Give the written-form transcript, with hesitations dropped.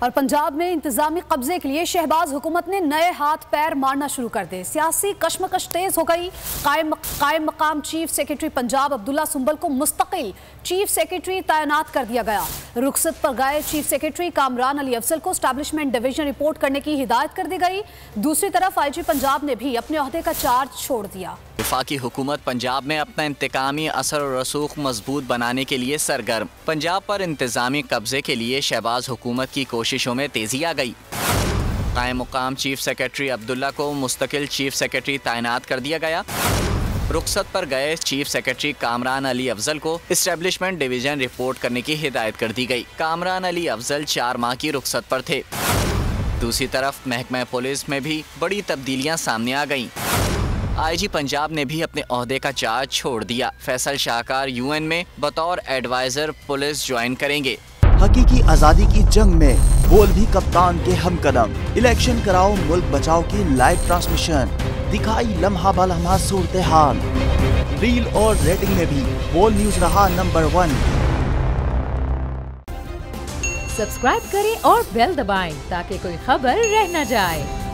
और पंजाब में इंतजामी कब्जे के लिए शहबाज हुकूमत ने नए हाथ पैर मारना शुरू कर दिए। सियासी कशमकश तेज हो गई। कायम मकाम चीफ सेक्रेटरी पंजाब अब्दुल्ला सुंबल को मुस्तकिल चीफ सेक्रेटरी तैनात कर दिया गया। रुखसत पर गए चीफ सेक्रेटरी कामरान अली अफजल को एस्टैब्लिशमेंट डिवीजन रिपोर्ट करने की हिदायत कर दी गई। दूसरी तरफ IG पंजाब ने भी अपने ओहदे का चार्ज छोड़ दिया। वफाकी हुकूमत पंजाब में अपना इंतकामी असर और रसूख मजबूत बनाने के लिए सरगर्म। पंजाब पर इंतजामी कब्जे के लिए शहबाज हुकूमत की कोशिशों में तेजी आ गई। कायम मुकाम चीफ सेक्रेटरी अब्दुल्ला को मुस्तकिल चीफ सेक्रेटरी तैनात कर दिया गया। रुखसत पर गए चीफ सेक्रेटरी कामरान अली अफजल को एस्टैब्लिशमेंट डिवीजन रिपोर्ट करने की हिदायत कर दी गई। कामरान अली अफजल 4 माह की रुखसत पर थे। दूसरी तरफ महकमा पुलिस में भी बड़ी तब्दीलियां सामने आ गईं। IG पंजाब ने भी अपने ओहदे का चार्ज छोड़ दिया। फैसल शाहकार UN में बतौर एडवाइजर पुलिस ज्वाइन करेंगे। हकीकी आजादी की जंग में बोल भी कप्तान के हमकदम। इलेक्शन कराओ मुल्क बचाओ की लाइव ट्रांसमिशन दिखाई लम्हा बलम्हा सूरत हाल। रील और रेटिंग में भी बोल न्यूज रहा नंबर 1। सब्सक्राइब करें और बेल दबाएं ताकि कोई खबर रह न जाए।